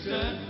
Houston.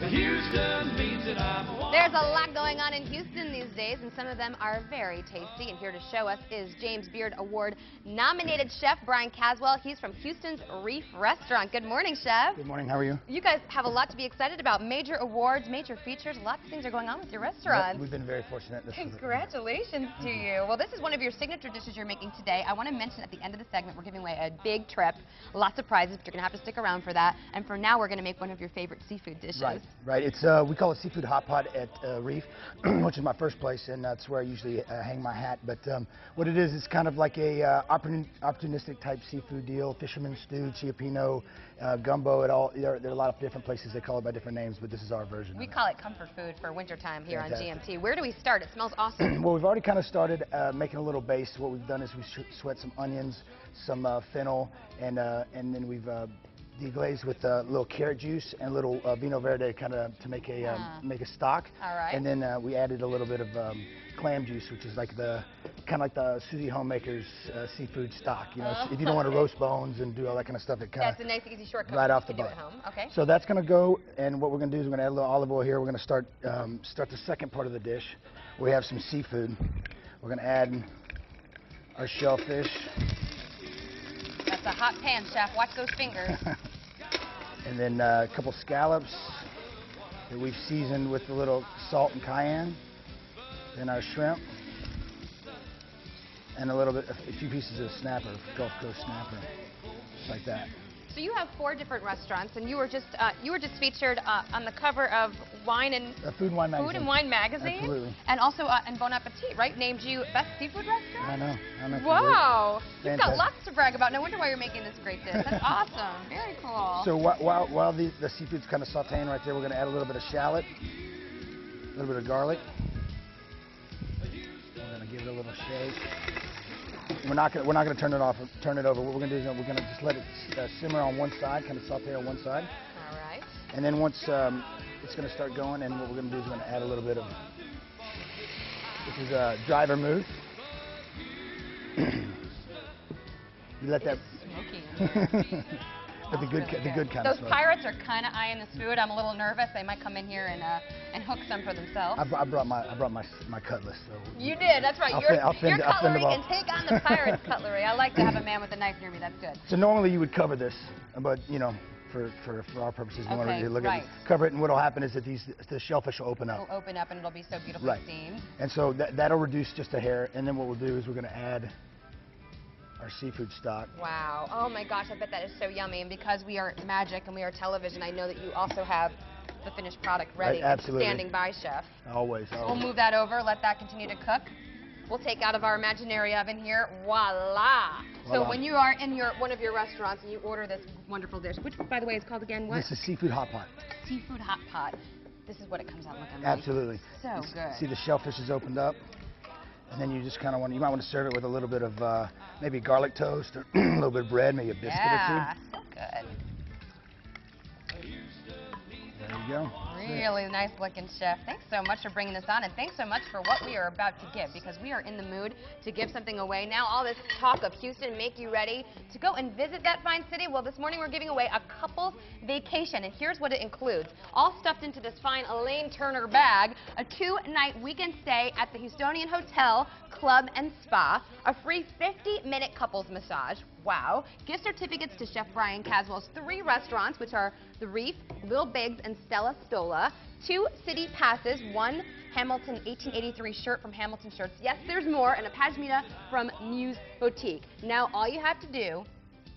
Houston means that I'm a woman. There's a lot going on in Houston these days, and some of them are very tasty. And here to show us is James Beard Award-nominated chef Bryan Caswell. He's from Houston's Reef Restaurant. Good morning, chef. Good morning. How are you? You guys have a lot to be excited about. Major awards, major features. Lots of things are going on with your restaurant. We've been very fortunate. Congratulations to you. Well, this is one of your signature dishes you're making today. I want to mention at the end of the segment, we're giving away a big trip, lots of prizes, but you're going to have to stick around for that. And for now, we're going to make one of your favorite seafood dishes. Right. It's we call it seafood hot pot at Reef, which is my first place, and that's where I usually hang my hat. But what it is, it's kind of like a opportunistic type seafood deal. Fisherman stew, chiapino, gumbo. There are a lot of different places they call it by different names, but this is our version. We call it comfort food for wintertime here on GMT. Where do we start? It smells awesome. Well, we've already kind of started making a little base. What we've done is we sweat some onions, some fennel, and then we've deglazed with a little carrot juice and a little vino verde, kind of to make a stock. All right. And then we added a little bit of clam juice, which is like kind of like the Susie Homemaker's seafood stock. You know, if you don't want to roast bones and do all that kind of stuff, it kind of that's a nice easy shortcut. Right off the bat. bat. Do it at home. Okay. So that's going to go, and what we're going to do is we're going to add a little olive oil here. We're going to start the second part of the dish. We have some seafood. We're going to add our shellfish. That's a hot pan, chef. Watch those fingers. And then a couple scallops that we've seasoned with a little salt and cayenne. Then our shrimp. And a few pieces of snapper, Gulf Coast snapper, just like that. So you have 4 different restaurants, and you were just featured on the cover of Wine and Food and Wine Magazine. Absolutely. And also in Bon Appetit, right? Named you best seafood restaurant. I know. Wow, you've got lots to brag about. No wonder why you're making this great dish. That's awesome. Very cool. So while the seafood's kind of sautéing right there, we're going to add a little bit of shallot, a little bit of garlic. We're going to give it a little shake. We're not going to turn it over. What we're going to do is we're going to just let it simmer on one side, kind of saute on one side. All right. And then once it's going to start going, and what we're going to do is we're going to add a little bit of, this is dry vermouth. You let that. Smoky. But the good kind Those of smoke. pirates are kind of eyeing this food. I'm a little nervous. They might come in here and hook some for themselves. I brought my cutlass. So you did. That's right. Your cutlery can take on the pirate's cutlery. I like to have a man with a knife near me. That's good. So normally you would cover this, but you know, for our purposes, we want to look at it, cover it, and what'll happen is that the shellfish will open up. It'll open up and it'll be so beautifully steamed. And so that'll reduce just a hair, and then what we'll do is we're going to add our seafood stock. Wow. Oh my gosh, I bet that is so yummy. And because we are magic and we are television, I know that you also have the finished product ready. Absolutely. Standing by, chef. Always. We'll move that over, let that continue to cook. We'll take out of our imaginary oven here. Voila. So when you are in one of your restaurants and you order this wonderful dish, which by the way is called again what? This is seafood hot pot. Seafood hot pot. This is what it comes out looking like. Absolutely. So good. See the shellfish is opened up. And then you just kind of you might want to serve it with a little bit of maybe garlic toast or a little bit of bread, maybe a biscuit or two. So good. There you go. Really nice looking, chef. Thanks so much for bringing this on, and thanks so much for what we are about to give, because we are in the mood to give something away. Now all this talk of Houston make you ready to go and visit that fine city. Well, this morning we're giving away a couple's vacation, and here's what it includes. All stuffed into this fine Elaine Turner bag, a 2-night weekend stay at the Houstonian Hotel, Club and Spa, a free 50-minute couples massage. Wow. Gift certificates to Chef Bryan Caswell's 3 restaurants, which are The Reef, Little Biggs, and Stella Stola. 2 city passes, 1 Hamilton 1883 shirt from Hamilton Shirts. Yes, there's more, and a pashmina from Muse Boutique. Now, all you have to do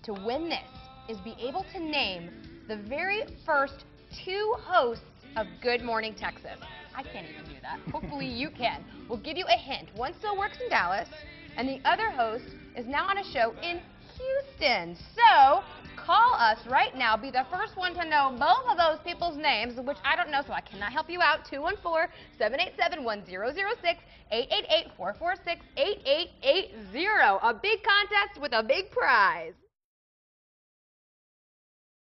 to win this is be able to name the very first 2 hosts of Good Morning Texas. I can't even do that. Hopefully you can. We'll give you a hint. One still works in Dallas, and the other host is now on a show in Houston. So call us right now. Be the first one to know both of those people's names, which I don't know, so I cannot help you out. 214-787-1006, 888-446-8880. A big contest with a big prize.